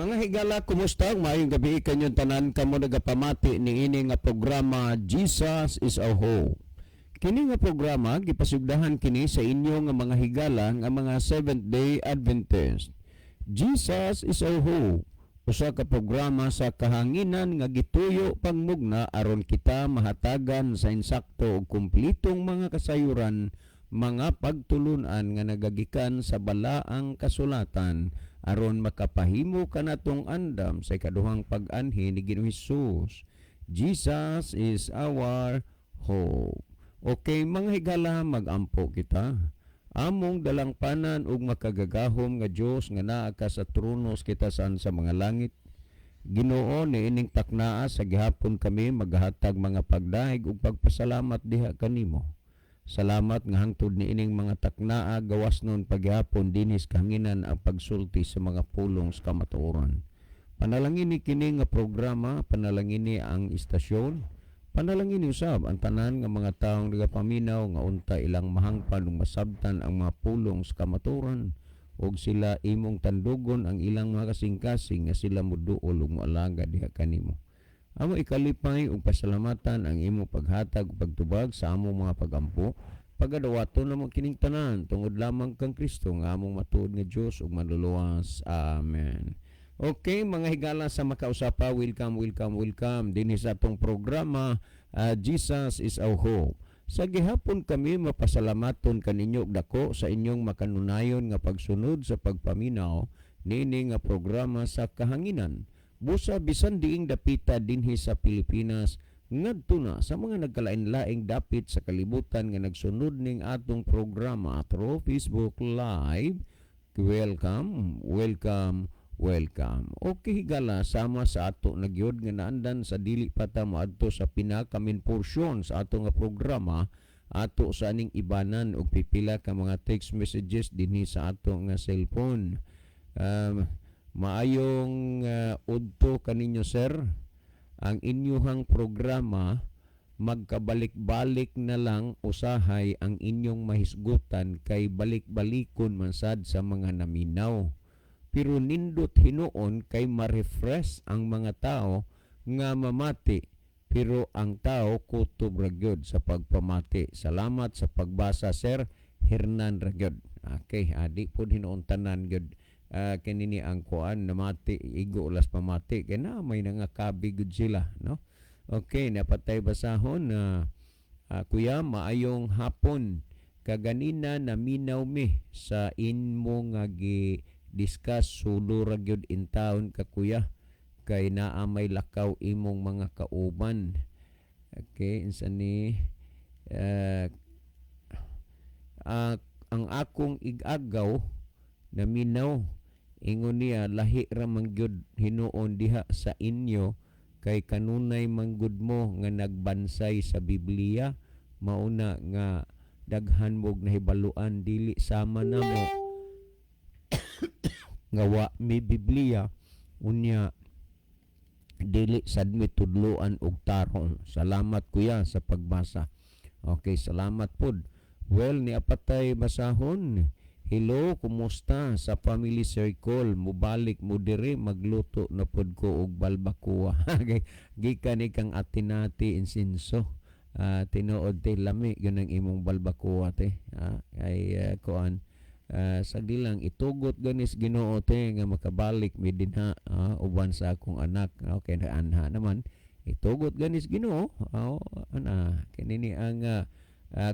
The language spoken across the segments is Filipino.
Mga higala, kumusta? Mayong gabi kanyong tanan kamo nagapamati ni ini nga programa Jesus is our hope. Kini nga programa gipasugdahan kini sa inyo nga mga higala nga mga Seventh-day Adventist. Jesus is our hope. Usa ka programa sa kahanginan nga gituyo pangmugna aron kita mahatagan sa insakto ug kumplitong mga kasayuran, mga pagtulunan nga nagagikan sa balaang kasulatan aron makapahimo kanatong andam sa ikaduhang pag-anhi ni Ginoong Hesus. Jesus is our hope. Okay, mga higala, magampo kita. Among dalangpanan ug makagagahom nga Dios nga naa ka sa tronos kita saan sa mga langit. Ginoo, niining taknaa sa gihapon kami maghatag mga pagdahig ug pagpasalamat diha kanimo. Salamat nga hangtod ni ining mga taknaa gawas nun paghapon dinis kahanginan ang pagsulti sa mga pulong sa kamatuoran. Panalangin ni kini nga programa, panalangin ni ang istasyon, panalangin ni usab ang tanan nga mga taong nagapaminaw nga unta ilang mahangpan ug masabtan ang mga pulong sa kamatuoran ug sila imong tandugon ang ilang mga kasing-kasing nga sila moduol ug moalaga diha kanimo. Amo ikalipay ug pasalamatan ang imo paghatag ug pagtubag sa among mga pagampo. Pagadawaton namo kining tanan tungod lamang kang Kristo nga among matuod nga Dios ug manluluwas. Amen. Okay, mga higala sa makausapa, welcome dinhi sa atong programa Jesus is our hope. Sa gihapon kami mapasalamaton kaninyo og dako sa inyong makanunayon nga pagsunod sa pagpaminaw nini nga programa sa kahanginan. Busa bisan diing dapita dinhi sa Pilipinas ngadto na sa mga nagkalain-laing dapit sa kalibutan nga nagsunod ning atong programa through Facebook Live. Welcome. Okay higala, sama sa ato nagyod nga naandan sa dili pa ta moadto sa pinakamin porsyon sa ato nga programa, ato sa aning ibanan og pipila ka mga text messages dinhi sa ato nga cellphone. Maayong udto kaninyo sir, ang inyuhang programa magkabalik-balik na lang usahay ang inyong mahisgutan kay balik-balikon man sad sa mga naminaw. Pero nindot hinuon kay ma-refresh ang mga tao nga mamati, pero ang tao kutob ra gyud sa pagpamati. Salamat sa pagbasa sir Hernan ra gyud. Okay, adi pod hinuon tanan gyud. Kanini ang kuan namati igo ulas pamati kay na may nangakabi gud sila, no? Okay, napatay basahon na kuya maayong hapon. Kaganina naminaw mi sa inmo nga gi-discuss sulo ra gyud in town ka kuya kay naa may lakaw imong mga kauban. Okay, insa ni ang akong igagaw naminaw ingon niya lahi ra man gyud hinuon diha sa inyo kay kanunay manggud mo nga nagbansay sa Biblia, mauna nga daghan mog nahibaluan dili sama namo nga wa mi Biblia unya dili sad mi tudloan og tarong. Salamat kuya sa pagbasa. Okay, salamat pod. Well, ni apatay basahon. Hello, kumusta sa family circle? Mubalik mo dire magluto na pod ko og balbacoa. Gikan ikang atinati insinso. Tinuod te lami yun ang imong balbacoa te. Ay kuan sagdilang itugot ganis Ginoo te nga makabalik mi dinha uban sa akong anak. Okay na anha naman. Itugot ganis Ginoo. Kinini ang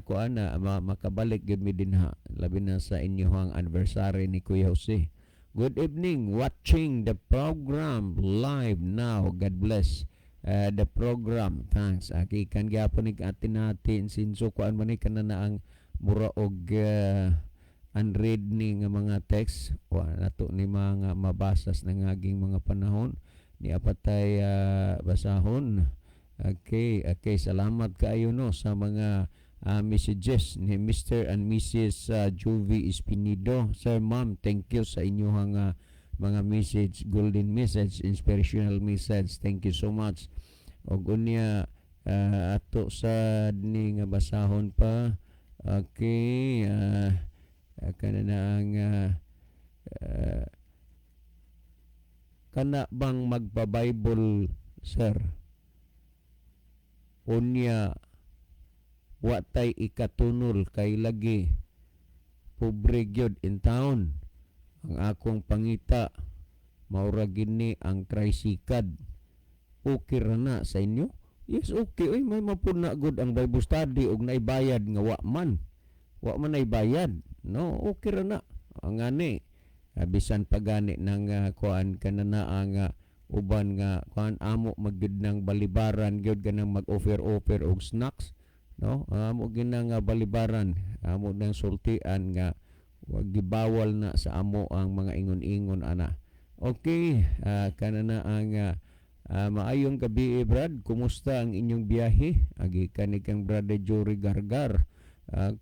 kuan na makabalik gyud mi dinha labi na sa inyong anniversary ni Kuya Jose. Good evening, watching the program live now. God bless the program. Thanks. Kan gyapon ni atin natin sinso kuan man ni kanana ang mura og unread ni nga mga text wa nato ni mga mabasas na ngaging mga panahon ni apatay basahon. Okay, salamat kaayo no sa mga messages ni Mr. and Mrs. Juvie Espinido. Sir, ma'am, thank you sa inyong mga message, golden message, inspirational message. Thank you so much. Og unya ato sa ni nga basahon pa. Okay, kanana ang kana bang magpa-Bible, sir? Unya, watay ikatunol kay lagi pobre gyud in town. Ang akong pangita, maura gini ang tricycad. Okay ra na sa inyo? Yes, okay. Uy, may mapuna good ang Bible study og naibayad nga wa man. Wa man naibayad. No, okay ra na. Ang ani, bisan pagani ng kuan kanana ang uban nga kuan amo magyud ng balibaran gyud ganang mag-offer og snacks, no? Amo ginang balibaran, amo nang sultian nga wag gibawal na sa amo ang mga ingon-ingon ana. Okay, kanana ang maayong gabi, Brad. Kumusta ang inyong biyahe? Agi kanig kang Brother Jory Gargar.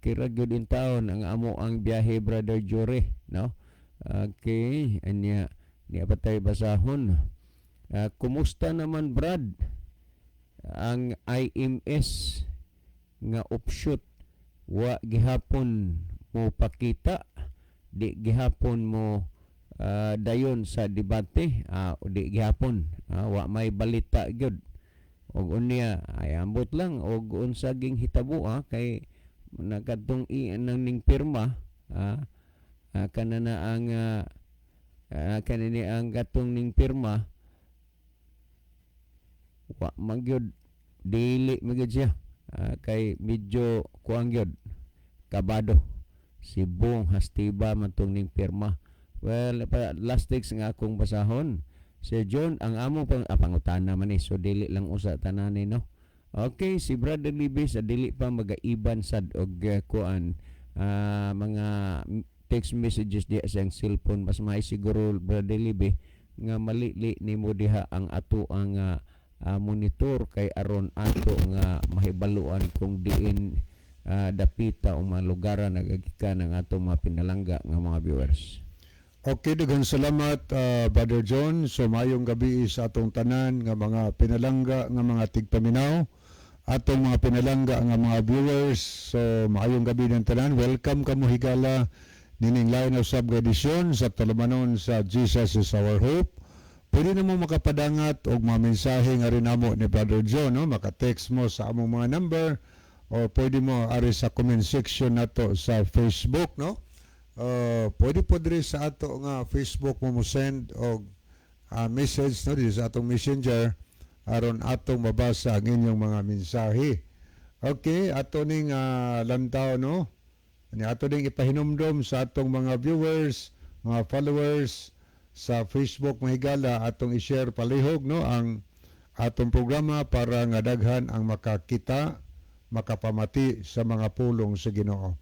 Kira gyud in taon ang amo ang biyahe, Brother Jory, no? Okay, anya niya pa tayo basahon. Kumusta naman, Brad? Ang IMS nga offshoot wa gihapon mo pakita, di gihapon mo dayon sa debate, di gihapon, wa may balita gyud. Og unya ay ambot lang og unsa ging hitabo kay nakadtong nang ning pirma, kanana ang kanini ang gatong ning pirma wa magyud dili magyud siya, kay medyo kuang gyud kabado si Bong Hastiba man tong ning pirma. Well, last text nga akong basahon, si John ang among pangutana man so dili lang usa tanan no. Okay, si Brother Libby sa dili pa magaiban sad og kuan mga text messages diya sa cellphone. Mas may siguro, Brother Libby, nga malili nimo diha ang ato ang monitor kay aron ato nga mahibaluan kung diin dapita o mga lugaran nagagikan ang ato mga pinalangga nga mga viewers. Okay, daghang salamat Brother John. So mayong gabi sa atong tanan nga mga pinalangga nga mga tigpaminaw, atong mga pinalangga nga mga viewers. So maayong gabi ng tanan. Welcome kamo higala nining line of sub-edisyon sa tulumanon sa Jesus is Our Hope. Pwede na mo makapadangat og mga mensahe nga rin namo ni Brother John, no? Maka-text mo sa among mga number o pwede mo ari sa comment section nato sa Facebook, no? Pwede po diri sa ato nga Facebook mo send og message, no? Diri sa atong messenger aron atong mabasa ang inyong mga mensahe. Okay, ato ning lantaw, no? Ani ato ding ipahinumdom sa atong mga viewers, mga followers sa Facebook mahigala, atong i-share palihog, no, ang atong programa para nga daghan ang makakita, makapamati sa mga pulong sa Ginoo.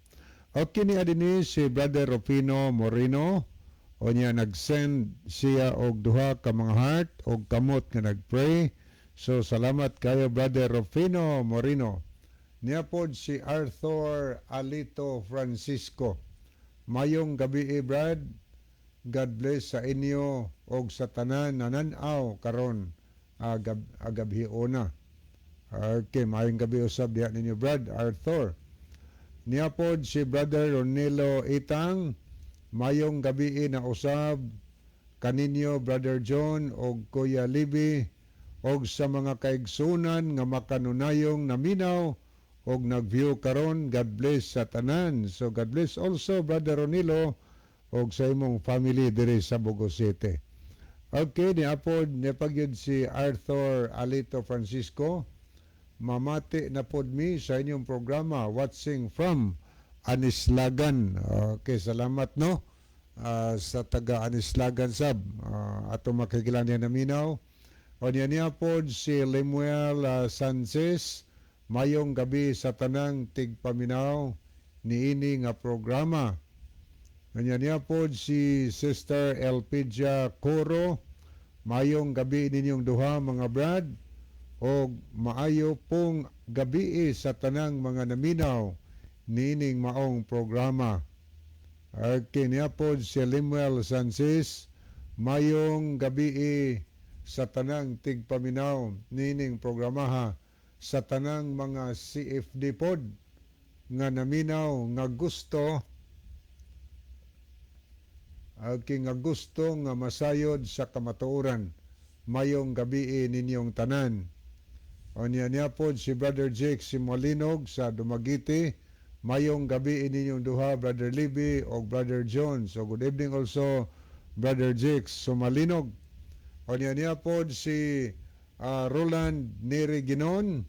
Okay, ni adini si Brother Rufino Moreno, o niya nag-send siya og duha ka mga heart og kamot nga nag-pray. So salamat kayo Brother Rufino Moreno. Niya pod si Arthur Alito Francisco. Mayong gabi, Brad. God bless sa inyo og sa tanan nananaw karon agabhiuna. Okay, mayong gabi usab diha ninyo Brad Arthur. Niya pod si Brother Ronelo Itang. Mayong gabi na usab kaninyo Brother John og Kuya Libby og sa mga kaigsunan nga makanunayong naminaw og nag-view karon. God bless sa tanan. So God bless also Brother Ronelo og sa imong family diri sa Bogo City. Okay, niapod nipagyud si Arthur Alito Francisco. Mamati na pod mi sa inyong programa watching from Anislagan. Okay, salamat, no? Sa taga Anislagan sab ato makikilan niya naminaw. O niya pod si Lemuel Sanchez. Mayong gabi sa tanang tigpaminaw niini nga programa. Niya pod si Sister Elpidia Coro. Mayong gabi ninyong duha mga brad. O maayo pong gabi sa tanang mga naminaw nining maong programa. Okay, niya pod si Lemuel Sanchez. Mayong gabi sa tanang tigpaminaw nining programaha sa tanang mga CFD pod nga naminaw nga gusto king nga gusto nga masayod sa kamatuoran. Mayong gabi ninyong tanan. O niya pod si Brother Jake Simolinog sa Dumaguete. Mayong gabi ninyong duha, Brother Libby o Brother John. So good evening also, Brother Jake Sumalinog. O niya pod si Roland Neri Ginon.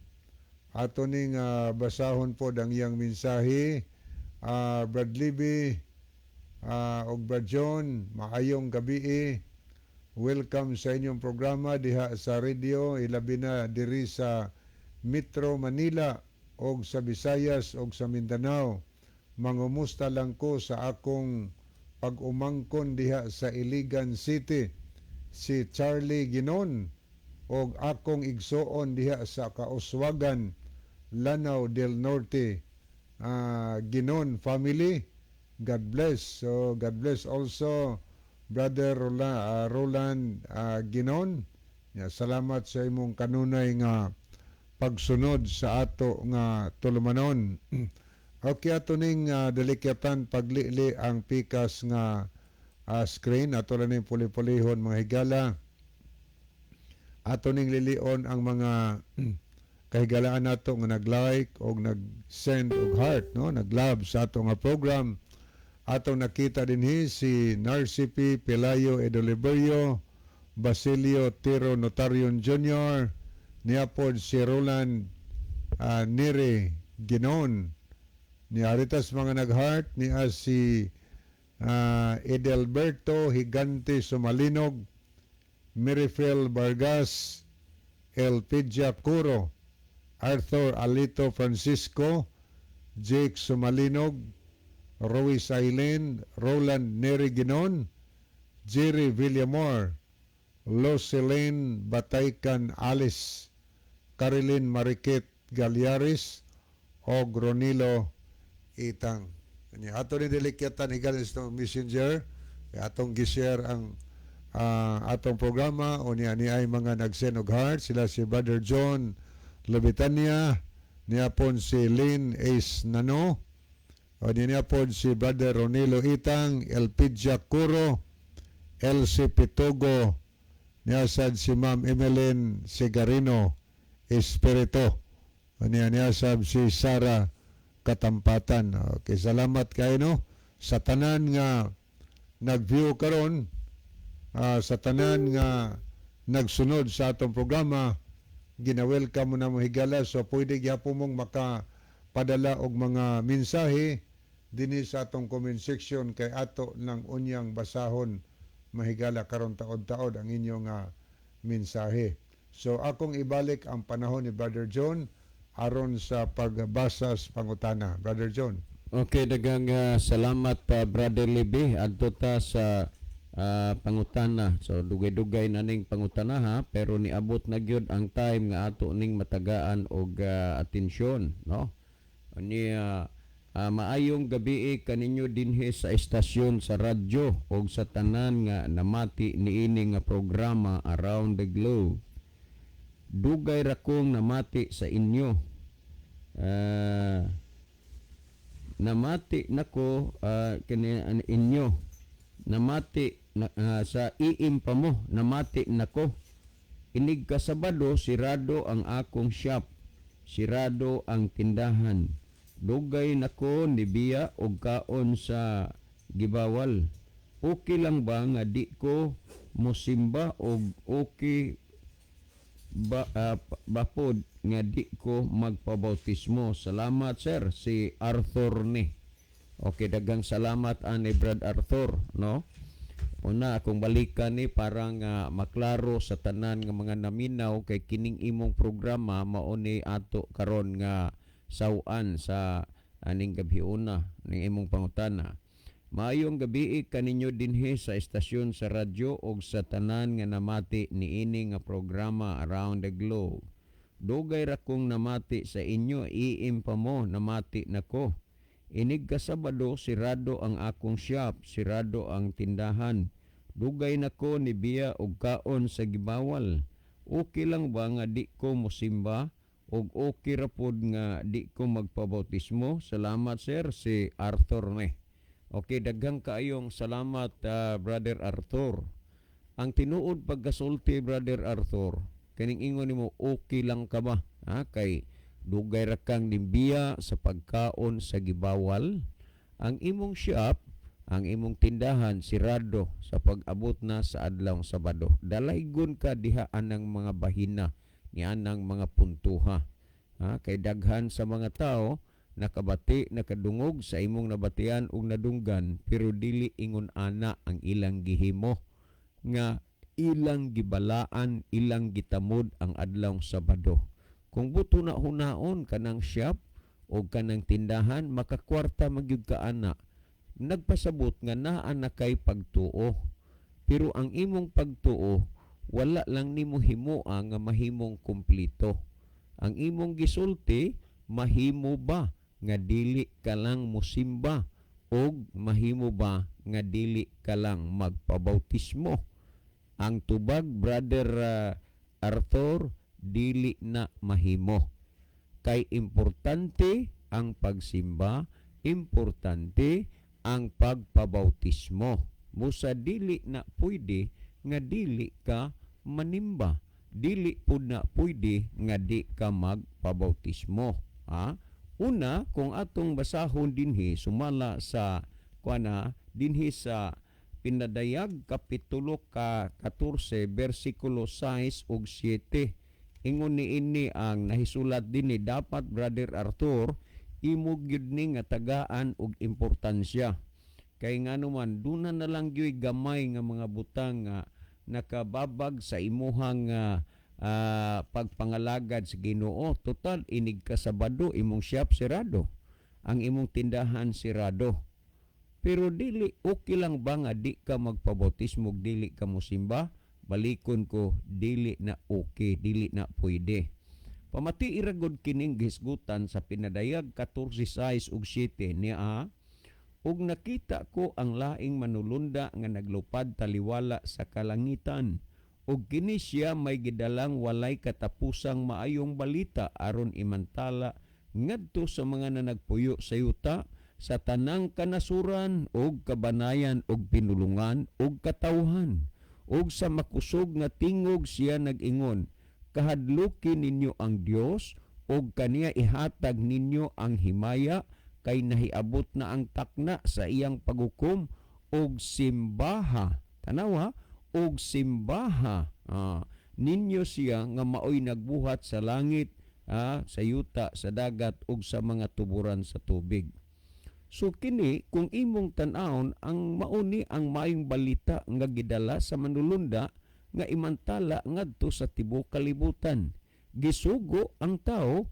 Ato ning basahon pod ang iyang mensahe. Brad Libby o Brad John, maayong gabi. Welcome sa inyong programa diha sa radio, ilabi na diri sa Metro Manila o sa Visayas o sa Mindanao. Mangumusta lang ko sa akong pag-umangkon diha sa Iligan City, si Charlie Ginon o akong igsoon diha sa Kauswagan, Lanao del Norte. Ginon family, God bless. So God bless also Brother Roland Ginon. Salamat sa imong kanunay nga pagsunod sa ato nga tulumanon. Okay, ato ning delikatan paglili ang pikas nga screen. Ato lang ning puli-pulihon mga higala. Ato ning lilion ang mga kahigalaan nato nga nag-like o nag-send og heart, no? Nag-love sa ato nga program. Atong nakita dinhi si Narcipi Pelayo Edoliverio, Basilio Tiro Notarion Jr., niapod si Roland Nere Ginon, ni Aritas mga nag-heart, niya si Edelberto Higante Sumalinog, Mirifel Vargas, Elpidia Curo, Arthur Alito Francisco, Jake Sumalinog, Rois Aileen, Roland Neri Ginon, Jerry Villamor, Loselene Bataycan Alice, Caroline Mariket Galyaris, o Gronilo Itang. Ato ni delikatan higalan sa messenger, atong gishare ang atong programa o niya ay mga nag-send og heart. Sila si Brother John Lobitania, niya pon si Lynn Ace Nano, o niya pon si Brother Ronilo Itang, Elpidia Curo, Elsie Pitogo, niya sad si Ma'am Emeline Segarino Espirito, o niya sad si Sara Katampatan. Okay, salamat kayo no sa tanan nga nag-view karon, sa tanan nga nagsunod sa atong programa. Ginawelcome mo na mo higala, so pwede gyapon mong makapadala og mga mensahe dinhi sa atong comment section kay ato ng unyang basahon mahigala karon taod-taod ang inyong mensahe. So akong ibalik ang panahon ni Brother John aron sa pagbasa sa pangutana. Brother John. Okay, dagang salamat pa Brother Libby adto ta sa pangutana. So dugay-dugay na ning pangutana ha, pero niabot na gyud ang time nga ato ning matagaan og atensyon, no? Ni maayong gabi kaninyo dinhi sa estasyon sa radyo og sa tanan nga namati niini nga programa around the globe. Dugay ra kong namati sa inyo. Namati nako kini inyo. Namati sa iim pa mo, namati nako. Inig ka Sabado, sirado ang akong shop, sirado ang tindahan. Dugay nako ni biya og kaon sa gibawal. Okay lang ba nga di ko mosimba og okay bapod nga di ko magpabautismo? Salamat sir, si Arthur ni. Okay, dagang salamat ani Brad Arthur, no? Una akong balikan ni parang maklaro sa tanan nga mga naminaw kay kining imong programa mao ni ato karon nga sawan sa aning gabi una ning imong pangutana. Maayong gabi kaninyo dinhi sa estasyon sa radyo og sa tanan nga namati niini nga programa around the globe. Dugay ra kong namati sa inyo, iim pa mo namati nako. Inig ka Sabado, sirado ang akong shop, sirado ang tindahan. Dugay nako ni biya og kaon sa gibawal. Okay lang ba nga di ko mosimba? Og okay ra pod nga di ko magpabautismo? Salamat sir, si Arthur ni. Okay, daghang kaayong salamat, Brother Arthur. Ang tinuod pagkasulti, Brother Arthur, kaning ingon nimo okay lang ka ba? Kay dugay ra kang limbiya sa pagkaon sa gibawal. Ang imong shop, ang imong tindahan sirado sa pag-abot na sa adlaw Sabado. Dalaygon ka diha anang mga bahina ni anang mga puntuha. Kay daghan sa mga tao nakabati, nakadungog sa imong nabatian ug nadunggan pero dili ingon ana ang ilang gihimo nga ilang gibalaan, ilang gitamod ang adlaw Sabado. Kung buto na hunaon kanang shop o kanang tindahan, makakwarta magyud ka ana. Nagpasabot nga naa na kay pagtuo. Pero ang imong pagtuo, wala lang nimo himua nga mahimong kumplito. Ang imong gisulti, mahimo ba nga dili ka lang musimba o mahimo ba nga dili ka lang magpabautismo? Ang tubag, Brother Arthur, dili na mahimo. Kay importante ang pagsimba, importante ang pagpabautismo. Musa dili na pwede nga dili ka manimba. Dili pud na pwede nga di ka magpabautismo. Una, kung atong basahon dinhi sumala sa dinhi sa Pinadayag kapitulo 14 bersikulo 6 ug 7. Ingon niini ang nahisulat dinhi dapat, Brother Arthur, imo gyud ni nga tagaan og importansya. Kay nganuman duna na lang gyud gamay nga mga butang nga nakababag sa imuhang pagpangalagad sa Ginoo. Total inig ka Sabado imong shop sirado, ang imong tindahan sirado. Pero dili okay lang ba nga di ka magpabautismo, dili ka musimba? Balikon ko, dili na okay, dili na pwede. Pamati iragod kining gisgutan sa Pinadayag 14:6 ug 7 niya. Ug nakita ko ang laing manulunda nga naglupad taliwala sa kalangitan. Ug kini siya may gidalang walay katapusang maayong balita aron imantala ngadto sa mga nanagpuyo sa yuta, sa tanang kanasuran ug kabanayan ug pinulungan ug katawhan. Ug sa makusog nga tingog siya nag-ingon, kahadlukin ninyo ang Dios ug kaniya ihatag ninyo ang himaya, kay nahiabot na ang takna sa iyang paghukom og simbaha. Tanawa, og simbaha ninyo siya nga maoy nagbuhat sa langit, sa yuta, sa dagat ug sa mga tuburan sa tubig. So kini kung imong tan-awon ang mauni ang maayong balita nga gidala sa manulunda nga imantala ngadto sa tibuok kalibutan. Gisugo ang tao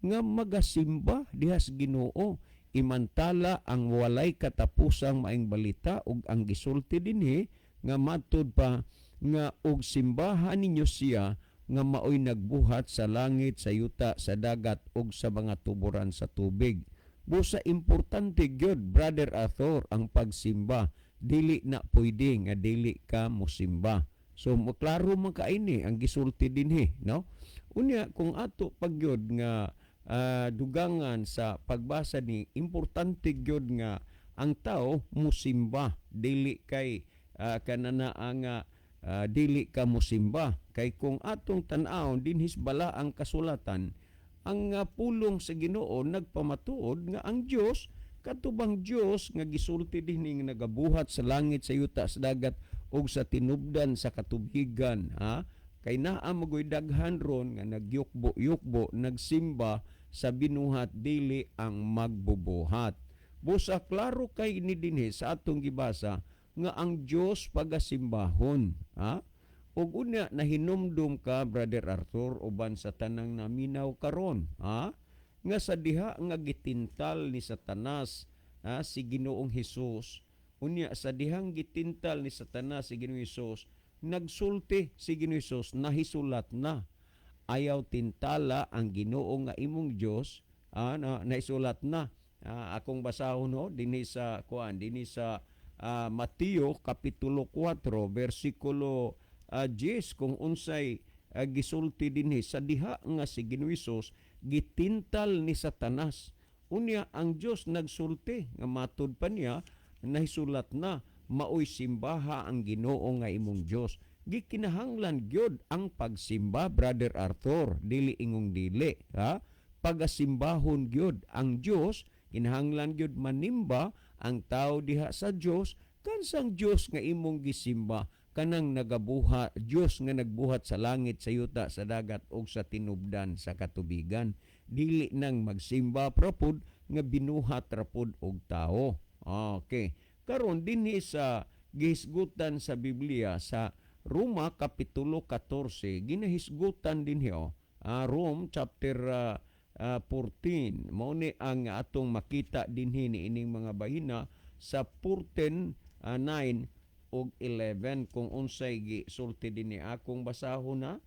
nga magasimba diha sa Ginoo, imantala ang walay katapusang maayong balita ug ang gisulti dinhi nga matud pa nga og simbahan ninyo siya nga maoy nagbuhat sa langit, sa yuta, sa dagat ug sa mga tuburan sa tubig. Busa importante gyud, Brother Arthur, ang pagsimba. Dili na pwede nga dili ka mosimba. So maklaro man kaini ang gisulti dinhi, no? Unya kung ato pagyod nga dugangan sa pagbasa ni, importante gyud nga ang tao mosimba, dili kay kanana nga dili ka mosimba. Kay kung atong tan-awon dinhis bala ang kasulatan, ang pulong sa Ginoo nagpamatuod nga ang Dios katubang Dios nga gisulti dinhi nga nagabuhat sa langit, sa yuta, sa dagat ug sa tinubdan sa katubigan. Kay naa magoy daghan ron nga nagyukbo-yukbo, nagsimba sa binuhat, dili ang magbubuhat. Busa klaro kay ni dinhi sa atong gibasa nga ang Dios pagasimbahon. Ug unya nahinumdum ka, Brother Arthur, uban sa tanang naminaw karon, nga sa diha nga gitintal ni Satanas si Ginoong Hesus. Unya sa dihang gitintal ni Satanas si Ginoong Hesus, nagsulti si Ginoong Hesus, nahisulat na. Ayaw tintala ang Ginoo nga imong Dios, naisulat na. Akong basahon dinhi sa Mateo kapitulo 4 bersikulo 10, kung unsay gisulti dinhi sa diha nga si Ginoong Hesus gitintal ni Satanas. Unya ang Dios nagsulti nga matud pa niya nahisulat na maoy simbaha ang Ginoo nga imong Dios. Gikinahanglan gyud ang pagsimba, Brother Arthur, dili ingong dili, ha? Pagasimbahon gyud ang Dios, kinahanglan gyud manimba ang tao diha sa Dios kansang Dios nga imong gisimba kanang nagabuhat Dios nga nagbuhat sa langit, sa yuta, sa dagat ug sa tinubdan sa katubigan. Dili nang magsimba prapod nga binuhat rapod og tao. Okay. Karon dinhi sa gihisgutan sa Biblia sa Roma kapitulo 14 ginahisgutan dinhi Rome chapter 14 mao ni ang atong makita dinhi ni ining mga bahina sa 14 9 ug 11 kung unsay gisulti dinhi akong basahon na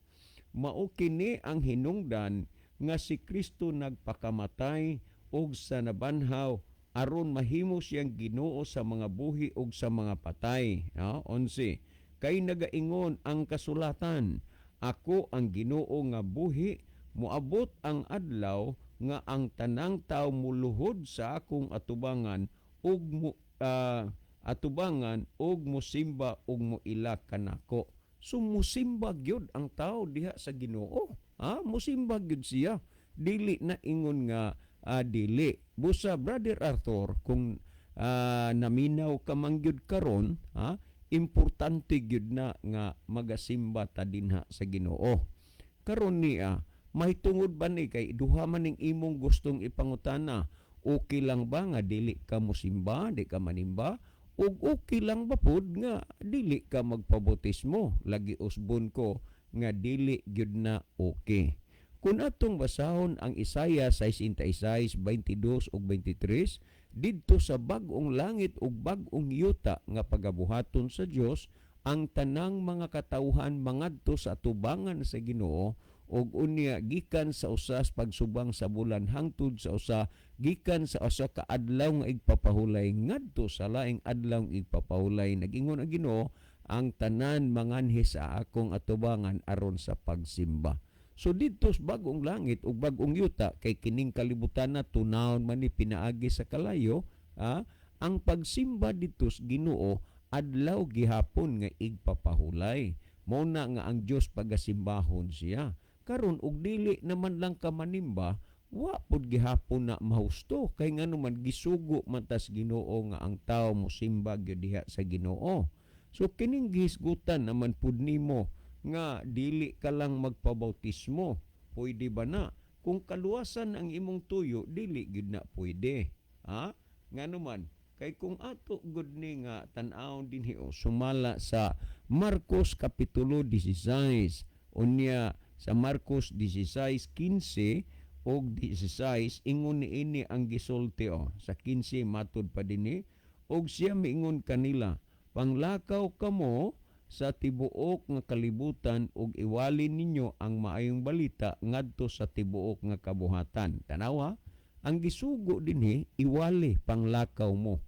mao kini ang hinungdan nga si Kristo nagpakamatay og sa nabanhaw aron mahimo siyang Ginoo sa mga buhi ug sa mga patay. 11 kay nagaingon ang kasulatan, ako ang Ginoo nga buhi, moabot ang adlaw nga ang tanang tawo muluhod sa akong atubangan ug mosimba ug moila kanako. So musimba gyud ang tao diha sa Ginoo. Musimba gyud siya. Dili na ingon nga dili. Busa Brother Arthur kung naminaw ka man gyud karon, importante gyud na nga magasimba ta dinha sa Ginoo. Karon niya mahitungod ba ni kay duha man ning imong gustong ipangutana, okay lang ba nga dili ka mosimba, di ka manimba? Ug okay lang ba pod nga dili ka magpabautismo? Lagi usbon ko nga dili gyud na okay. Kung atong basahon ang Isaiah 66:22 ug 23, didto sa bag-ong langit ug bag-ong yuta nga pagabuhaton sa Dios, ang tanang mga katawhan mangadto sa atubangan sa Ginoo, ug unya gikan sa usas pagsubang sa bulan hangtod sa usa gikan sa usa ka adlaw nga igpapahulay ngadto sa laing adlaw nga igpapahulay. Nag-ingon ang Ginoo, ang tanan manganhi sa akong atubangan aron sa pagsimba. So dito sa bagong langit ug bagong yuta kay kining kalibutan na tunawon man ni pinaagi sa kalayo, ang pagsimba dito sa Ginoo adlaw gihapon nga igpapahulay. Mao na nga ang Dios pagasimbahon siya. Karon og dili naman lang ka manimba, wa pud gihapon na mahusto kay ngano man gisugo man tas Ginoo nga ang tawo mosimba gyud diha sa Ginoo. So kining gihisgutan naman pud nimo nga dili ka lang magpabautismo, pwede ba na? Kung kaluwasan ang imong tuyo, dili gyud na pwede. Ngano man kay kung ato gud ni nga tan-awon dinhi sumala sa Marcos kapitulo 16 unya sa Marcos 16:15 og 16 ingon niini ang gisulti sa 15 matud pa dinhi, og siya miingon kanila, panglakaw kamo sa tibuok nga kalibutan ug iwali ninyo ang maayong balita ngadto sa tibuok nga kabuhatan. Tanawa, ang gisugo dinhi iwali panglakaw mo.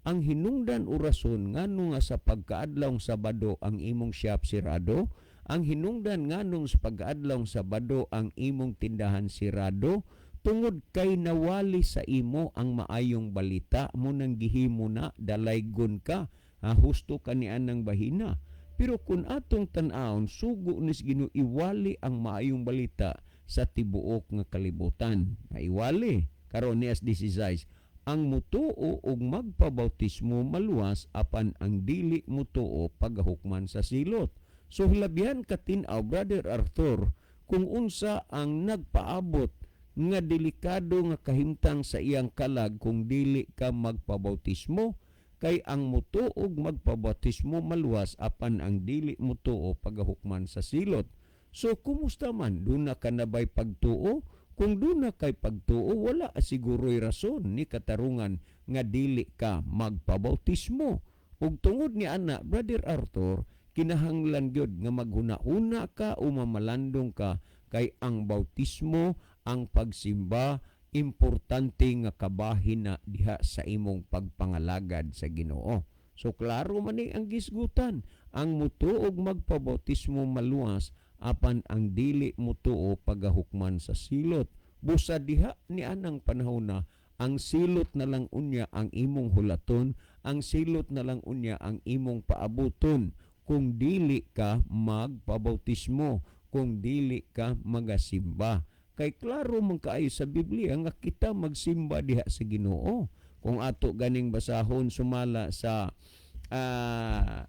Ang hinungdan o rason ngano nga sa pagkaadlaw Sabado ang imong shop sirado, ang hinungdan nganong sa pag-adlaw Sabado ang imong tindahan sirado, tungod kay nawali sa imo ang maayong balita mo nang gihimo na dalaygon ka, husto ka ni anang bahina. Pero kung atong tan-awon sugo ni Ginoo iwali ang maayong balita sa tibuok nga kalibutan. Iwali karon ni 16 ang mutuo og magpabautismo maluwas apan ang dili mutuo pagahukman sa silot. So hilabihan katin-aw Brother Arthur kung unsa ang nagpaabot nga delikado nga kahimtang sa iyang kalag kung dili ka magpabautismo, kay ang mutuog magpabautismo maluwas apan ang dili mutuo pagahukman sa silot. So kumusta man, duna ka na ba'y pagtuo? Kung duna kay pagtuo, wala siguro'y rason ni katarungan nga dili ka magpabautismo. Ug tungod ni ana Brother Arthur, kinahanglan gyud nga maghuna-una ka o mamalandong ka kay ang bautismo, ang pagsimba, importante nga kabahin na diha sa imong pagpangalagad sa Ginoo. So klaro man ni ang gisgutan, ang mutuog magpabautismo maluwas apan ang dili mutuo pagahukman sa silot. Busa diha ni anang panahon na ang silot na lang unya ang imong hulaton, ang silot na lang unya ang imong paabuton kung dili ka magpabautismo, kung dili ka magasimba. Kay klaro man kaayo sa Biblia nga kita magsimba diha sa Ginoo. Kung ato ganing basahon sumala sa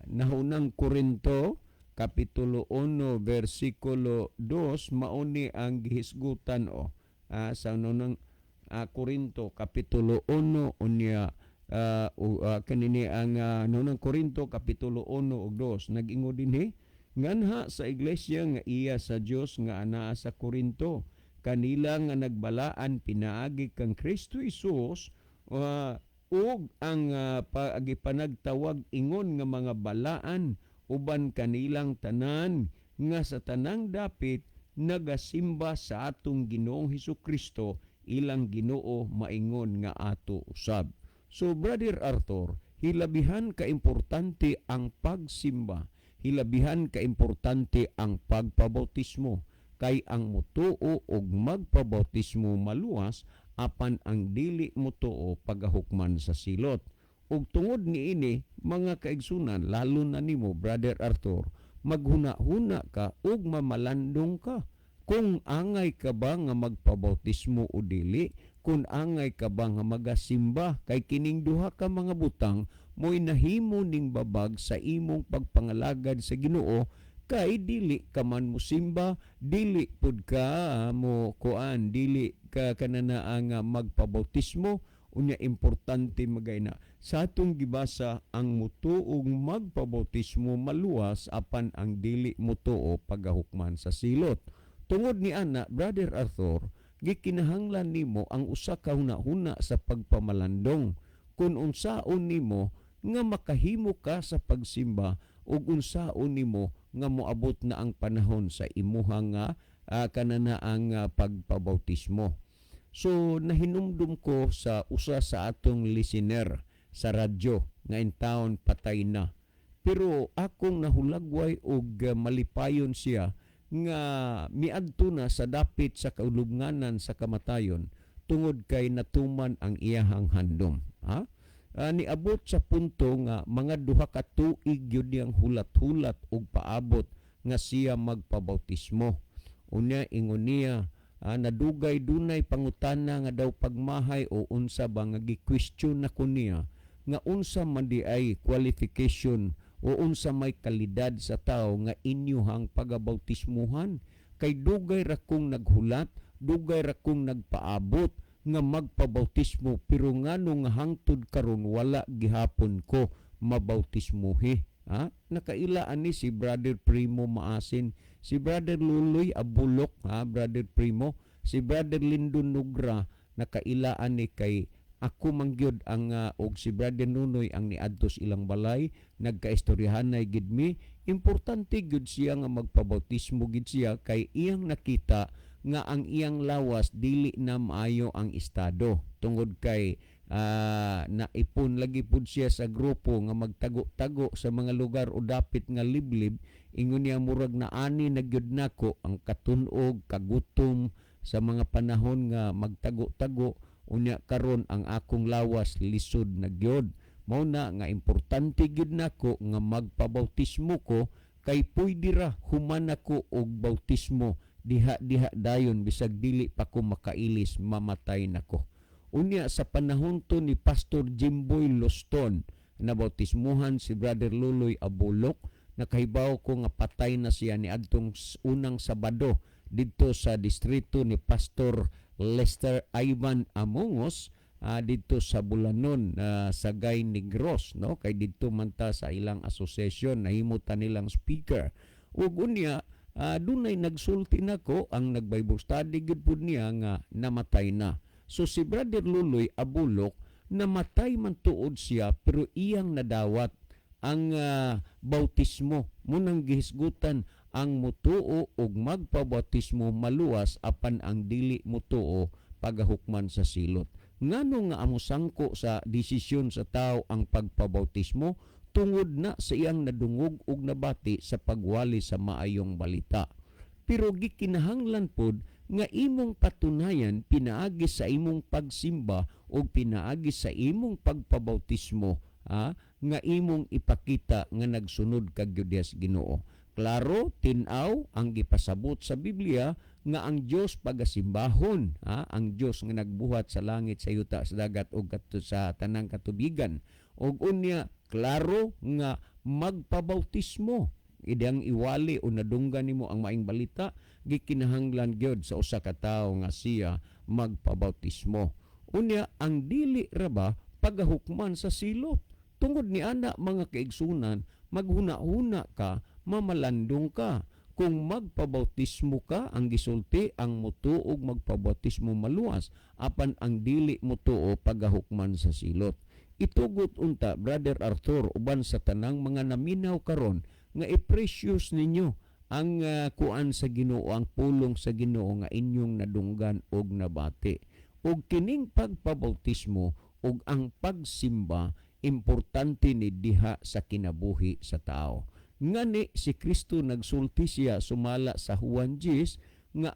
nahunang Korinto kapitulo 1 versikulo 2 mauni ang gihisgutan sa nunang Korinto kapitulo 1 unya kanini ang nunang Korinto kapitulo 1 ug 2 nag-ingon dinhi nganha sa iglesia nga iya sa Dios nga anaa sa Korinto kanila nga nagbalaan pinaagi kang Kristo Hesus ug ang pagipanagtawag ingon nga mga balaan uban kanilang tanan nga sa tanang dapit nagasimba sa atong Ginoong Hesukristo ilang Ginoo maingon nga ato usab. So Brother Arthur, hilabihan ka importante ang pagsimba, hilabihan ka importante ang pagpabautismo kay ang mutuo og magpabautismo maluwas apan ang dili mutuo pagahukman sa silot. Ug tungod niini mga kaigsunan lalo na nimo Brother Arthur, maghuna-huna ka ug mamalandong ka. Kung angay ka ba nga magpabautismo o dili, kung angay ka ba nga magasimba kay kining duha ka mga butang mo'y nahimo ning babag sa imong pagpangalagad sa Ginoo kay dili ka man musimba, dili pud ka mo kuan, dili ka kanana ang magpabautismo, unya importante magayna. Sa atong gibasa ang mutuog magpabautismo maluwas apan ang dili mutuo pagahukman sa silot. Tungod ni ana, Brother Arthur, gikinahanglan nimo ang usa ka hunahuna sa pagpamalandong kung unsaon nimo nga makahimo ka sa pagsimba ug unsaon nimo nga moabot na ang panahon sa imuha nga kanana ang pagpabautismo. So nahinumdum ko sa usa sa atong listener sa radyo nga in town patay na. Pero akong nahulagway og malipayon siya nga miadto na sa dapit sa kaulubnganan sa kamatayon tungod kay natuman ang iyahang handom. Niabot sa punto nga mga duha ka tuig gyud niyang hulat-hulat ug paabot nga siya magpabautismo. Unya ingon niya nadugay dunay pangutana nga daw pagmahay o unsa ba nga gi-question na ko niya nga unsa man di ay qualification o unsa may kalidad sa tao nga inyuhang pagabautismuhan kay dugay ra kong naghulat, dugay ra kong nagpaabot nga magpabautismo pero ngano nga hangtod karon wala gihapon ko mabautismuhi. Nakailaan ni si Brother Primo Maasin, si Brother Luloy Abulok, Brother Primo, si Brother Lindon Nugra, nakailaan ni kay ako mangyod ang og si Brother Nunoy ang niadtos ilang balay, nagkaistoryahanay gid mi, importante gid siya nga magpabautismo gid siya kay iyang nakita nga ang iyang lawas dili na maayo ang estado tungod kay naipon lagi pud siya sa grupo nga magtago-tago sa mga lugar o dapit nga liblib. Ingon niya murag na ani na gyud nako ang katunog kagutom sa mga panahon nga magtago-tago unya karon ang akong lawas lisod na gyud. Mao na nga importante gyud nako nga magpabautismo ko kay pwede ra human ako og bautismo diha dayon bisag dili pa ko makailis mamatay nako. Unya sa panahon to ni Pastor Jimboy Loston na bautismuhan si Brother Luloy Abulok, nakahibaw ko nga patay na siya ni adtong unang Sabado didto sa distrito ni Pastor Lester Ivan Amongos didto sa Bulanon sa Gay Negros, no? Kay didto man ta sa ilang association nahimutan nilang speaker. Ug unya dunay nagsulti nako ang nag-Bible study gud pud niya nga namatay na. So si Brother Luloy Abulok namatay man tuod siya pero iyang nadawat ang bautismo munang gihisgutan ang mutuo og magpabautismo maluwas apan ang dili mutuo pagahukman sa silot. Ngano nga amusangko sa desisyon sa tao ang pagpabautismo tungod na sa iyang nadungog og nabati sa pagwali sa maayong balita. Pero gikinahanglan pod nga imong patunayan pinaagi sa imong pagsimba o pinaagi sa imong pagpabautismo, nga imong ipakita nga nagsunod kag Diyos Ginoo. Klaro, tinaw ang gipasabot sa Biblia nga ang Dios pagasimbahon, ang Dios nga nagbuhat sa langit, sa yuta, sa dagat ug sa tanang katubigan. Ug unya klaro nga magpabautismo. Idang iwali o nadunggan nimo ang maing balita, gikinahanglan gyud sa usa ka tawo nga siya magpabautismo. Unya ang dili ra ba pagahukman sa silot. Tungod ni ana mga kaigsunan, maghuna-huna ka, mamalandong ka. Kung magpabautismo ka, ang gisulti ang mutuog magpabautismo maluwas, apan ang dili mutuo pagahukman sa silot. Itugot unta, Brother Arthur, uban sa tanang mga naminaw karon nga i-precious ninyo ang kuan sa Ginoo, ang pulong sa Ginoo nga inyong nadunggan og nabati. Og kining pagpabautismo og ang pagsimba importante ni diha sa kinabuhi sa tao. Ngani si Kristo nagsulti siya sumala sa Juan 10 nga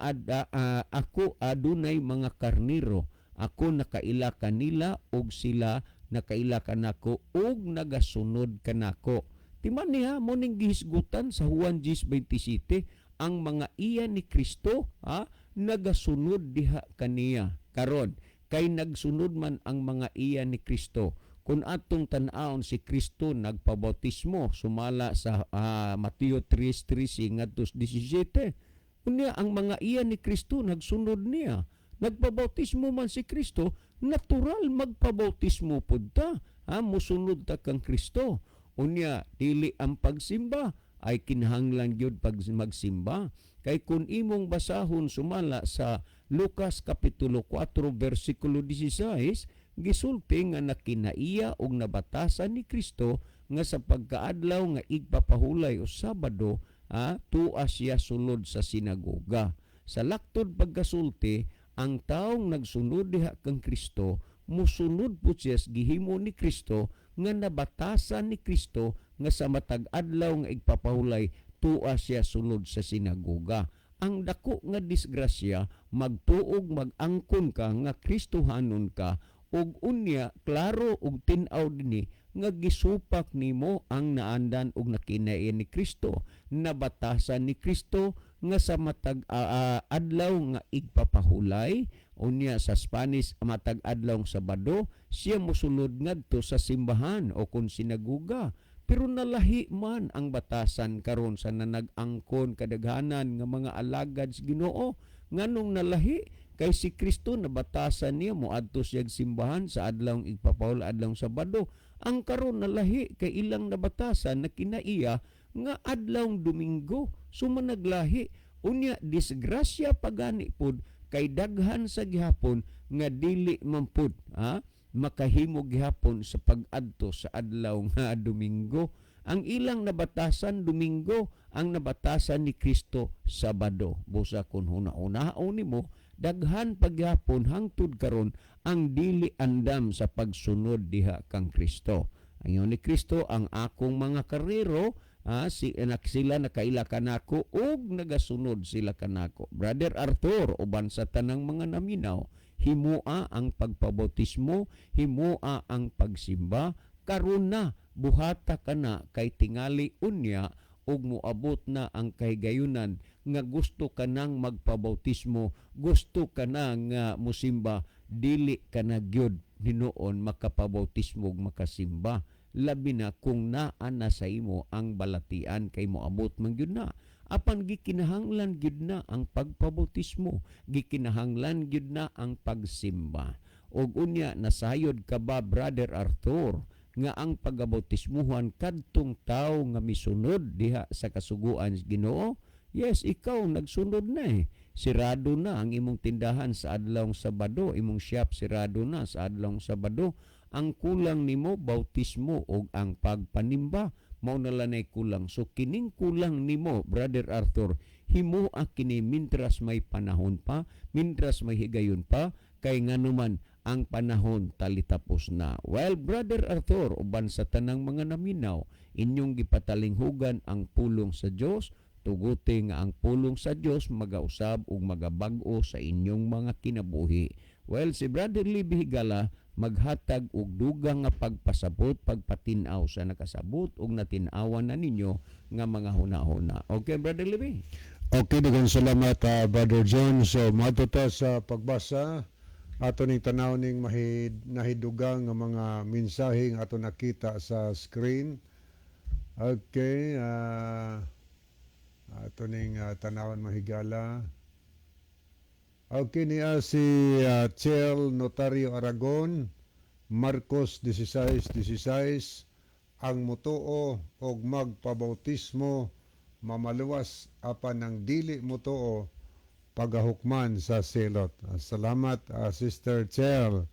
ako adunay mga karniro, ako nakaila kanila og sila nakaila kanako og nagasunod kanako. Timan niya mo ning gihisgutan sa Juan 10:27 ang mga iya ni Kristo nagasunod diha kaniya. Karon kay nagsunod man ang mga iya ni Kristo. Kung atong tan-aon si Kristo nagpabautismo sumala sa Mateo 3:13 ngadto 17. Unya ang mga iya ni Kristo nagsunod niya. Nagpabautismo man si Kristo, natural magpabautismo pud ta. Musunod ta kang Kristo. Unya dili ang pagsimba ay kinahanglan gyud pag magsimba. Kay kun imong basahon sumala sa Lucas kapitulo 4 versikulo 16, gisulti nga nakinaiya og nabatasan ni Kristo nga sa pagkaadlaw nga igpapahulay o Sabado, tuwa siya sulod sa sinagoga. Sa laktod pagkasulti, ang taong nagsunod diha kang Kristo, musunod po siya sa gihimo ni Kristo nga nabatasan ni Kristo nga sa matag adlaw nga igpapahulay, tuwa siya sulod sa sinagoga. Ang dako nga disgrasya, magtuog mag-angkon ka nga Kristohanon ka, ug unya klaro ug tin-aw dinhi nga gisupak nimo ang naandan ug nakinain ni Kristo, nabatasan ni Kristo nga sa matag adlaw nga igpapahulay, unya sa Spanish matag adlaw Sabado, siya mosulod ngadto sa simbahan o kun sinagoga. Pero nalahi man ang batasan karon sa nanag-angkon kadaghanan nga mga alagad sa Ginoo. Nganong nalahi? Kay si Kristo nabatasan niya moadto siya simbahan sa adlaw igpapahul adlaw Sabado. Ang karon nalahi kay ilang nabatasan na kinaiya nga adlaw Domingo. Sumanaglahi unya disgrasya pagani pud kay daghan sa gihapon nga dili man pud makahimo gihapon sa pag-adto sa adlaw nga Domingo. Ang ilang nabatasan Domingo, ang nabatasan ni Kristo Sabado. Busa kun huna-unaon nimo, daghan pagyapon hangtod karon ang dili andam sa pagsunod diha kang Kristo. Ang ni Kristo ang akong mga karero, sila nakaila kanako ug nagasunod sila kanako. Brother Arthur, uban sa tanang mga naminaw, himua ang pagpabautismo, himua ang pagsimba, karon na buhata ka na kay tingali unya ug moabot na ang kahigayunan nga gusto ka nang magpabautismo, gusto ka na nga musimba, dili ka na gyud hinuon makapabautismo ug makasimba. Labi na kung naa na sa imo ang balatian kay moabot man gyud na. Apan gikinahanglan gyud na ang pagpabautismo, gikinahanglan gyud na ang pagsimba. Og unya nasayod ka ba, Brother Arthur, nga ang pagabautismuhan kadtong tawo nga misunod diha sa kasuguan sa Ginoo? Yes, ikaw nagsunod na Sirado na ang imong tindahan sa adlaw Sabado, imong shop sirado na sa adlaw Sabado. Ang kulang nimo bautismo og ang pagpanimba, mao na lanay kulang. So kining kulang nimo, Brother Arthur, himoa kini mintras may panahon pa, mintras may higayon pa, kay nganuman ang panahon talitapos na. Well, Brother Arthur, uban sa tanang mga naminaw, inyong gipatalinghugan ang pulong sa Dios, tuguti nga ang pulong sa Dios magausab ug magabag-o sa inyong mga kinabuhi. Well, si Brother Libby Higala maghatag og dugang nga pagpasabot, pagpatin-aw sa nakasabot ug natin-awan na ninyo nga mga hunahuna. Okay, Brother Libby? Okay, daghang salamat Brother John. So madto ta sa pagbasa ato ning tanaw ning nahidugang nga mga mensaheng ato nakita sa screen. Okay, ato ning tanawon mahigala. Okay, niya si Chel Notario Aragon, Marcos 16:16, ang mutuo og magpabautismo mamaluwas apan ang dili mutuo pagahukman sa silot. Salamat Sister Chel.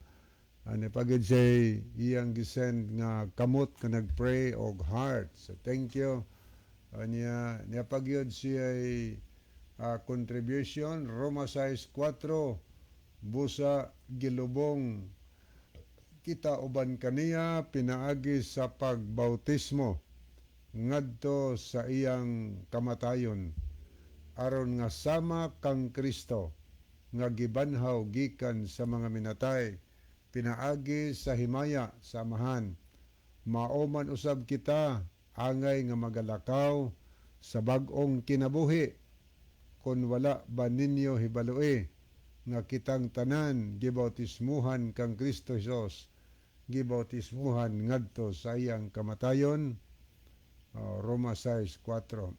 Ani pagid say iyang gisend nga kamot ka nagpray og heart. So thank you. Niya pagyud siya contribution Roma 6:4 busa gilubong kita uban kaniya pinaagi sa pagbautismo ngadto sa iyang kamatayon aron nga sama kang Kristo nga gibanhaw gikan sa mga minatay pinaagi sa himaya samahan maoman usab kita angay nga magalakaw sa bag-ong kinabuhi kun wala ba ninyo hibaloi nga kitang tanan gibautismuhan kang Kristo Jesus gibautismuhan ngadto sa iyang kamatayon. Roma 6:4.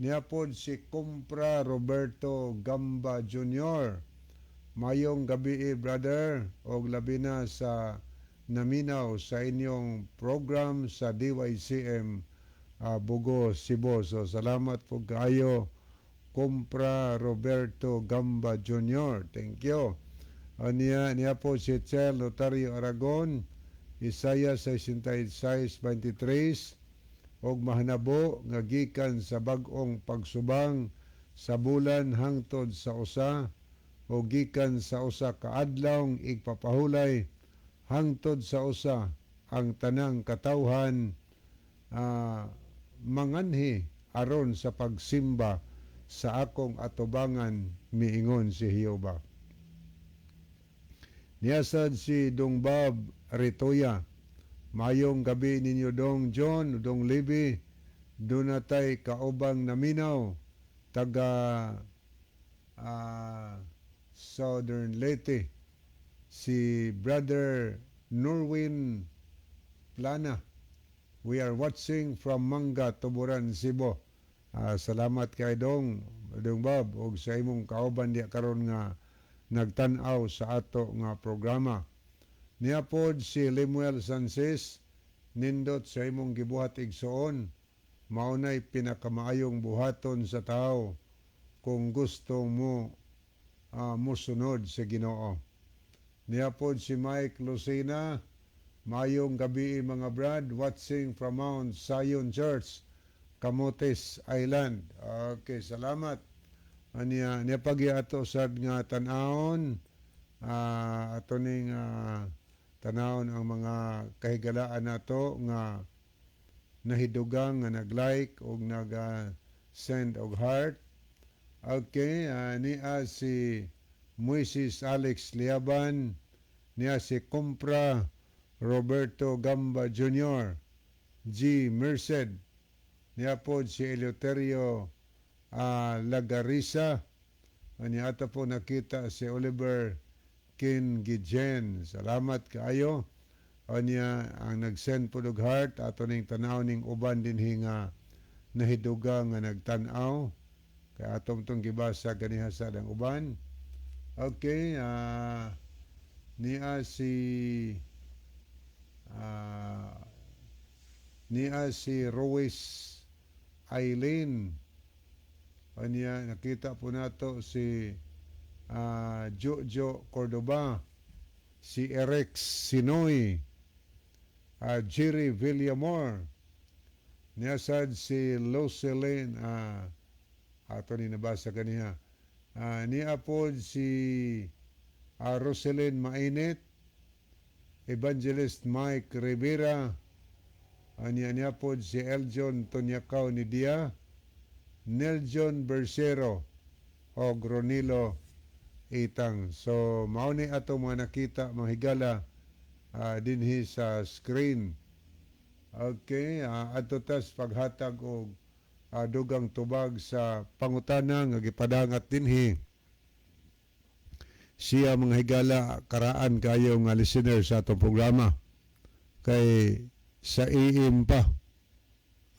Niapod si Compra Roberto Gamba Jr. Mayong gabi brother og labi na sa naminaw sa inyong program sa DYCM Bugo, Cebu. So salamat po kayo Compra Roberto Gamba Jr. Thank you. Niya po si Chel Notario Aragon, Isaiah 66:23, og mahanabo nga gikan sa bag-ong pagsubang sa bulan hangtod sa usa o gikan sa usa ka adlawng igpapahulay hangtod sa usa ang tanang katawhan manganhi aron sa pagsimba sa akong atubangan miingon si Jehova. Niyasad si Dong Bob Ritoya. Mayong gabi ninyo Dong John, Dong Libby. Dunatay kaubang naminaw taga Southern Leyte. Si Brother Norwin Plana. We are watching from Manga, Tuburan, Cebu. Salamat kay Dong Bob og sa imong kauban diya karon nga nagtan-aw sa ato nga programa. Niya pod si Lemuel Sanchez nindot sa imong gibuhat igsoon maunay pinakamaayong buhaton sa tao kung gusto mo musunod sa Ginoo. Niya pod si Mike Lucina. Mayong gabi mga brad watching from Mount Zion Church, Camotes Island. Okay, salamat. Niya pag-iato sad nga tan-aon ato ning tanawon ang mga kahigalaan nato nga nahidugang nga nag-like og nag-send og heart. Okay, niya si Moises Alex Liaban, niya si Compra Roberto Gamba Jr., G. Merced, niya po si Eleuterio Lagarisa, niya ata po nakita si Oliver Kin Gijen. Salamat kaayo. Niya ang nag-send po og heart ato ning tanaw ning uban din hinga nahiduga nga nagtan-aw kay atong tong gibasa ganiha sa ang uban. Okay, niya si Ruiz Aileen. Niya nakita po nato si Jojo Cordoba, si Eric Sinoy, Jerry Villamor, niya sad si Lucelyn, ato ni nabasa kaniya, niya po si Roselyn Mainit, Evangelist Mike Rivera, niya po si Eljon Tonyakaw ni Dia, Neljon Bersero o Gronilo Itang. So mao ni ato mga nakita mga higala dinhi sa screen. Okay, adto tas paghatag og dugang tubag sa pangutana nga gipadangat dinhi. Siya mga higala karaan kayo nga listener sa atong programa. Kay sa iim pa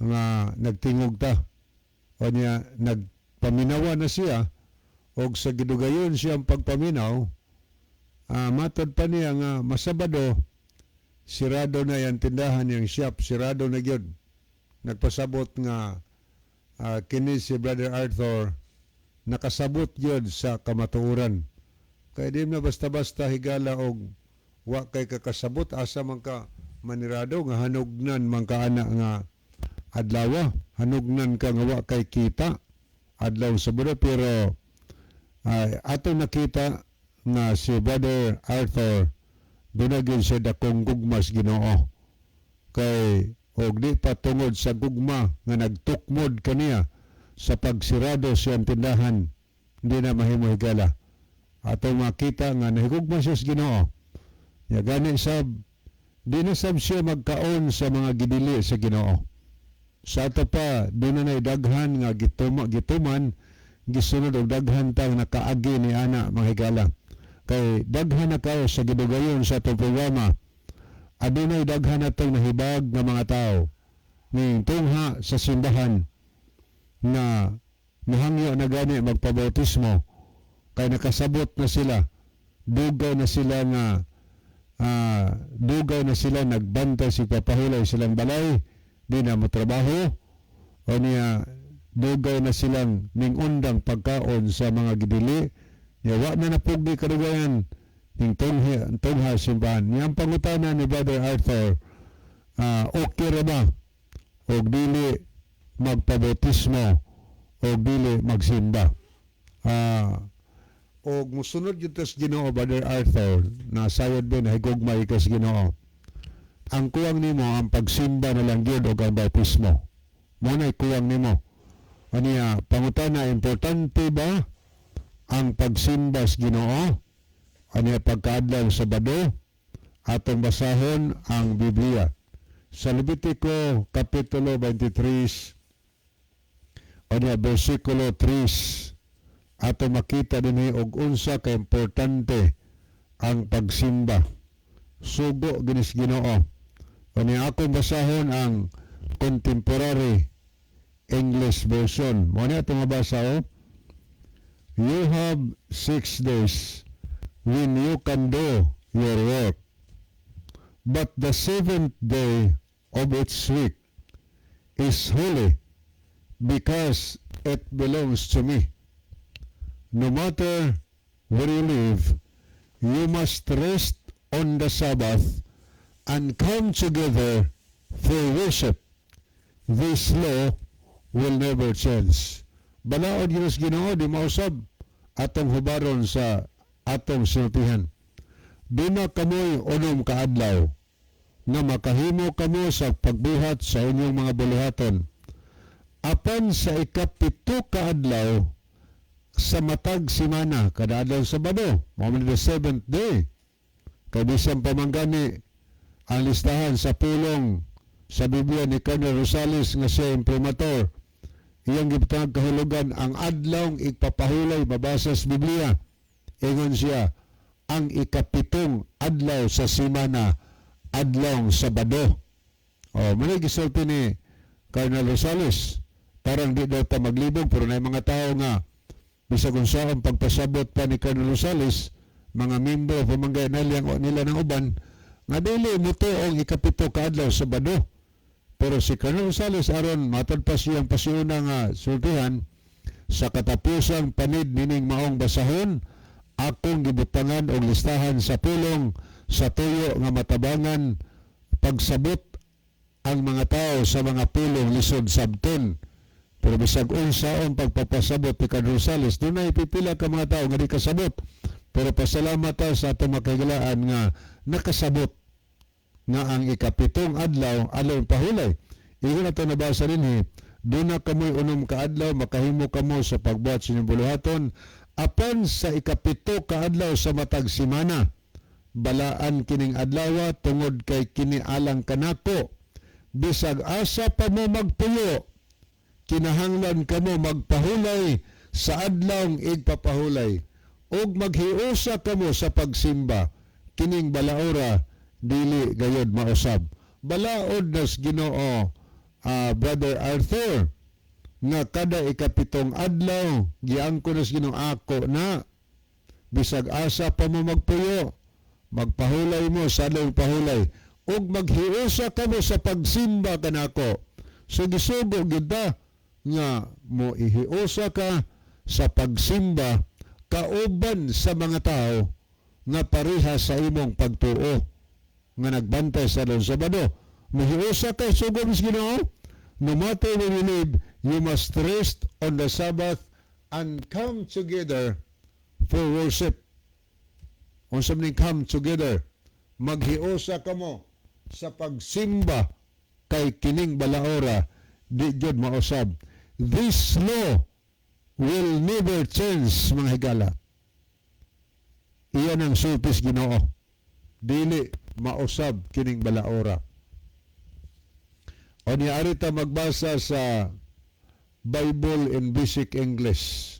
nga nagtingog ta o niya nagpaminawa na siya o sa gidugayon siyang pagpaminaw matod pa niya nga masabado sirado na yung tindahan yung shop, sirado na yun. Nagpasabot nga kini si Brother Arthur nakasabot yun sa kamatuuran. Kaya di na basta-basta higala og wa kay kakasabot asa man ka manirado nga hanugnan man ka ana nga adlaw, hanugnan ka nga wa kay kita adlaw sa budo. Pero ato nakita nga si Brother Arthur dunagin siya dakong gugmas Ginoo kay og di patungod sa gugma nga nagtukmod kaniya sa pagsirado siyang tindahan hindi na mahimo higala. Ato makita nga nahigugma siya sa Ginoo. Ya gani sab di na sab siya magkaon sa mga gidili sa Ginoo. Sa ato pa di na daghan nga gituman gisunod og daghan tang nakaagi ni ana mga higala. Kay daghan na kayo sa gidugayon sa atong programa. Adunay daghan natong nahibag nga mga tao ning tungha sa simbahan na nahangyo na gani magpabautismo kay nakasabot na sila, dugay na sila nagbantay si papahulay silang balay, di na motrabaho o niya dugay na silang ningundang pagkaon sa mga gidili. Wa na napugdi kadugayan ning tungha simbahan. Niyang pangutana ni Brother Arthur, okay ra ba og dili magpabautismo og dili magsimba? Og musunod yun tas Ginoo, Brother Arthur, na sayod ba na higugmay kas Ginoo. Ang kuwang nimo ang pagsimba na lang yun o ang bautismo. Muna'y kuwang nimo. Aniya, pangutana, importante ba ang pagsimba sa Ginoo? Aniya, pagkaadlaw sa Sabado, atong basahon ang Biblia. Sa Levitico, Kapitulo 23, aniya, versikulo 3, ato makita dinhi og unsa ka importante ang pagsimba. Sugo ginis Ginoo. Ani akong basahon ang contemporary English version. Mo ni ato mabasa You have 6 days when you can do your work. But the 7th day of its week is holy because it belongs to me. No matter where you live, you must rest on the Sabbath and come together for worship. This law will never change. Balaod yun sa Ginoo, di mausab atong hubaron sa atong sultihan. Di na kamoy unom kaadlaw na makahimo kamo sa pagbuhat sa inyong mga bulihaton. Apan sa ikapito kaadlaw sa matag simana kada adlaw Sabado, mao man the 7th day. Kay bisan pamanggani ang listahan sa pulong sa Biblia ni Colonel Rosales nga siya imprimatur. Iyang gibutang kahulugan ang adlawng ipapahulay mabasa sa Biblia. Ingon siya ang ikapitong adlaw sa simana, adlawng Sabado. Muna gisulti ni Colonel Rosales. Parang di daw ta maglibog pero na mga tao nga bisa kung saan pagpasabot pa ni Colonel Rosales, mga membro pamanggay nila ng uban, nga dili mo to ang ikapito kaadlaw sa Sabado. Pero si Colonel Rosales aron matod pa siyang pasiuna nga sultihan sa katapusang panid nining maong basahon, akong gibutangan og listahan sa pulong sa tuyo nga matabangan pagsabot ang mga tao sa mga pulong lisod sabton. Pero bisag unsaon pagpapasabot ni Colonel Rosales, doon na ipipila ka mga tao nga di kasabot. Pero pasalamat sa atong makagilaan nga nakasabot nga ang ikapitong adlaw along pahulay. Iyon na ito nabasa rin Doon na kamoy unom kaadlaw, makahimo kamo sa pagbuhat sa inyong buluhaton. Apan sa ikapito kaadlaw sa matag simana, balaan kining adlaw tungod kay kini alang kanako. Bisag asa pa mo magpuyo, kinahanglan kamo magpahulay sa adlawng igpapahulay. Og maghiusa kamo sa pagsimba, kining balaora, dili gayod mausab. Balaod nas Ginoo, Brother Arthur, nga kada ikapitong adlaw, giangko nas Ginoo ako na, bisag asa pa mo magpuyo, magpahulay mo sa adlawng pahulay, og maghiusa kamo sa pagsimba kanako. So gisugo gyud ta nga mo ihiusa ka sa pagsimba kauban sa mga tao nga pareha sa imong pagtuo nga nagbantay sa adlawng Sabado. Mahiusa ka sugo mis Ginoo. No matter where you live, you must rest on the Sabbath and come together for worship. Unsa man come together, maghiusa kamo sa pagsimba kay kining balaora, di gyud mausab. This law will never change, mga higala. Iyan ang sultis Ginoo. Dili mausab kining balaora. O niari ta magbasa sa Bible in Basic English.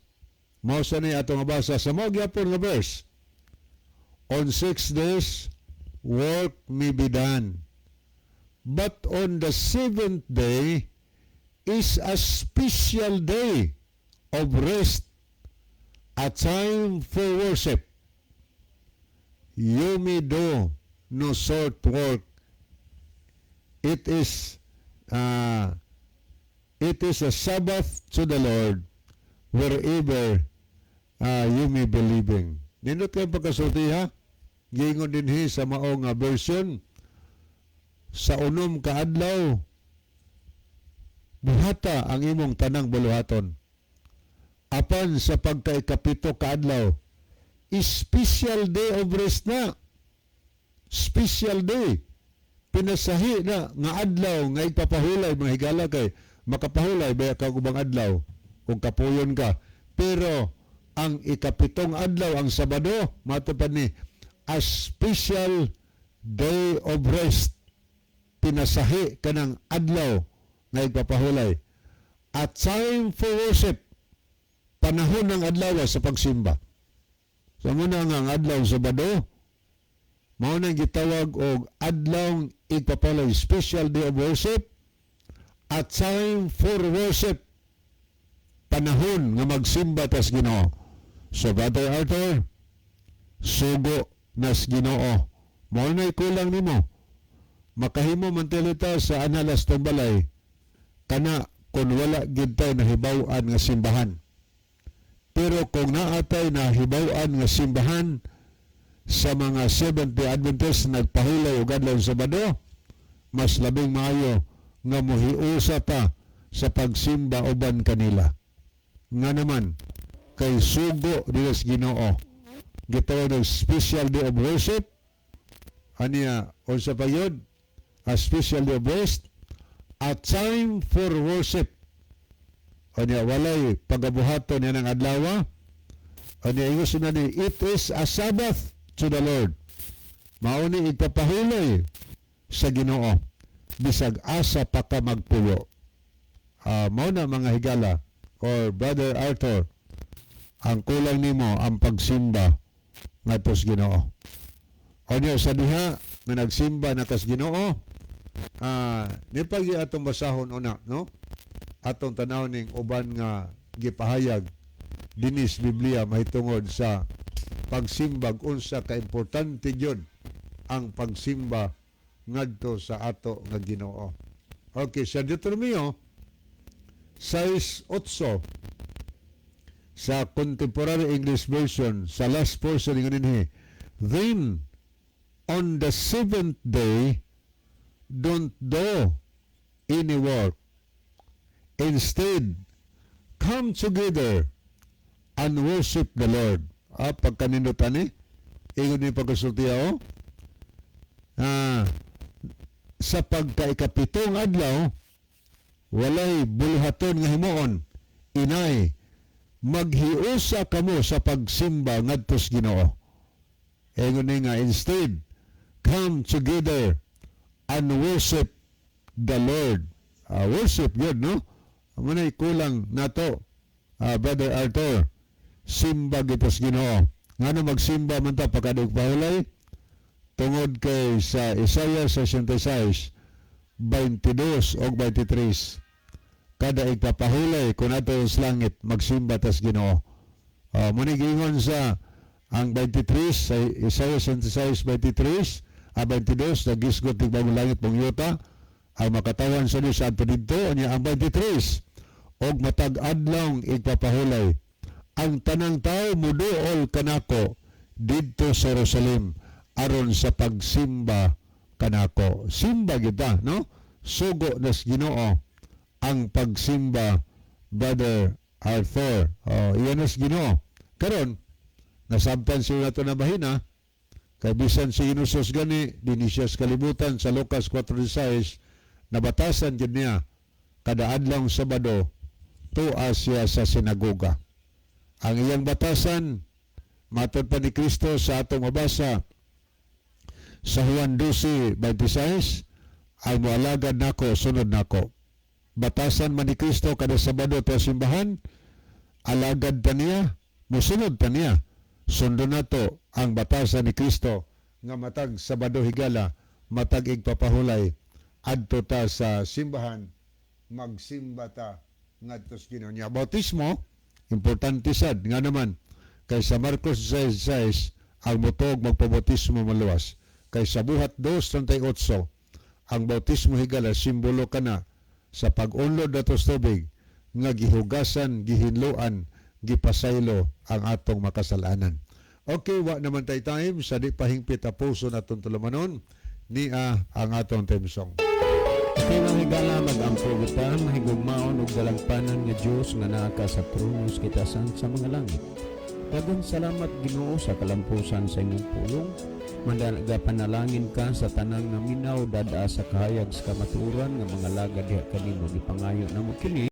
Mao sa ni atong basa sa mao gyapon nga verse. On 6 days work may be done, but on the 7th day is a special day of rest, a time for worship. You may do no short work. It is a Sabbath to the Lord wherever you may be living. Nindot kayo pagkasulti ha? Gingon din sa maong version sa unom kaadlaw buhata ang imong tanang buluhaton. Apan sa pagkaikapito kaadlaw, special day of rest na. Special day. Pinasahi na nga adlaw nga ipapahulay mga higala kay makapahulay baya ka ubang adlaw kung kapuyon ka. Pero ang ikapitong adlaw ang Sabado, matupad ni a special day of rest. Pinasahi ka ng adlaw nga ipapahulay. A time for worship. Panahon ng adlaw sa pagsimba. So muna nga ang adlaw Sabado, mao nang gitawag og adlaw igpapalay, special day of worship, a time for worship, panahon nga magsimba tas Ginoo. So Brother Arthur, sugo nas Ginoo. Mao na kulang nimo. Makahimo man tilita sa analas tong balay kana kung wala gid tay nahibaw-an nga simbahan. Pero kung naatay nahibaw-an nga simbahan sa mga Seventh-day Adventist nagpahulay og adlaw Sabado, mas labing maayo nga mohiusa pa sa pagsimba uban kanila. Nga naman kay sugo nila sa Ginoo. Gitawag ng special day of worship. Aniya unsa pa yun? A special day of rest, a time for worship. Aniya walay pagabuhaton niya ng adlaw. Aniya ingos na ni it is a Sabbath to the Lord. Mauni igpapahulay sa Ginoo bisag asa pa ka magpuyo. Mao na mga higala or Brother Arthur, ang kulang nimo ang pagsimba ngadto sa Ginoo. Onyo sa diha nga nagsimba na kas Ginoo, ni pagi atong basahon una, no? Atong tanaw ning uban nga gipahayag dinis Biblia mahitungod sa pagsimbag unsa ka importante gyud ang pagsimba ngadto sa ato nga Ginoo. Okay, sa Deuteronomio 6:8 sa Contemporary English Version, sa last portion ng then on the 7th day don't do any work. Instead, come together and worship the Lord. Pagkanindutan ingon ni pagkasultiya sa pagkaikapitong adlaw, walay bulihaton nga himuon, inay, maghiusa kamo sa pagsimba ngadto sa Ginoo. Ingon nga, instead, come together and worship the Lord. Worship yun, no? Manay kulang nato, Brother Arthur, simba gitos Ginoo. Ngano magsimba man ta pagkadug pahulay? Tungod kay sa Isaiah 66, 22 o 23. Kada igpapahulay kung ato sa langit, magsimba tas Ginoo. Munigingon sa ang 23 sa Isaiah 66, 23, 22, nagisgot ng bagong langit mong yuta, ang makatawan sa niya sa ato dito, niya ang 23, og matag adlaw igpapahulay. Ang tanang tao muduol kanako dito sa Jerusalem aron sa pagsimba kanako. Simba kita, no? Sugo nas Ginoo ang pagsimba, Brother Arthur. Iyan nas Ginoo. Karon nasabtan siya nato na bahina, kay bisan si Inusos gani, din siya sa kalibutan sa Lucas 4:16, nabatasan gid niya kada adlaw Sabado tuwa siya sa sinagoga. Ang iyang batasan, matod pa ni Kristo sa atong mabasa sa Juan 12:26, ay moalagad nako, sunod nako. Batasan man ni Kristo kada Sabado to simbahan, alagad ta niya, musunod ta niya. Sundo nato ang batasan ni Kristo nga matag Sabado higala, matag igpapahulay, adto ta sa simbahan, magsimba ta ngadto sa Ginoo niya. Bautismo, importante sad nga naman kay sa Marcos 16 ang mutog magpabautismo maluwas. Kay sa buhat 2:38 ang bautismo higala simbolo kana sa pag-unlod nato sa tubig nga gihugasan, gihinluan, gipasaylo ang atong makasalanan. Okay, wa naman tay time sa di pahingpit a puso natong tulumanon ni ang atong theme song. Okay, mga higala, mag-ampo kita, mahigugmaon ug dalagpanan nga Dios nga naa ka sa trono kita sa mga langit. Daghang salamat Ginoo sa kalampusan sa imong pulong. Mandalaga panalangin ka sa tanang naminaw dada sa kahayag sa kamaturan nga mga lagad diha kanimo gipangayo namo kini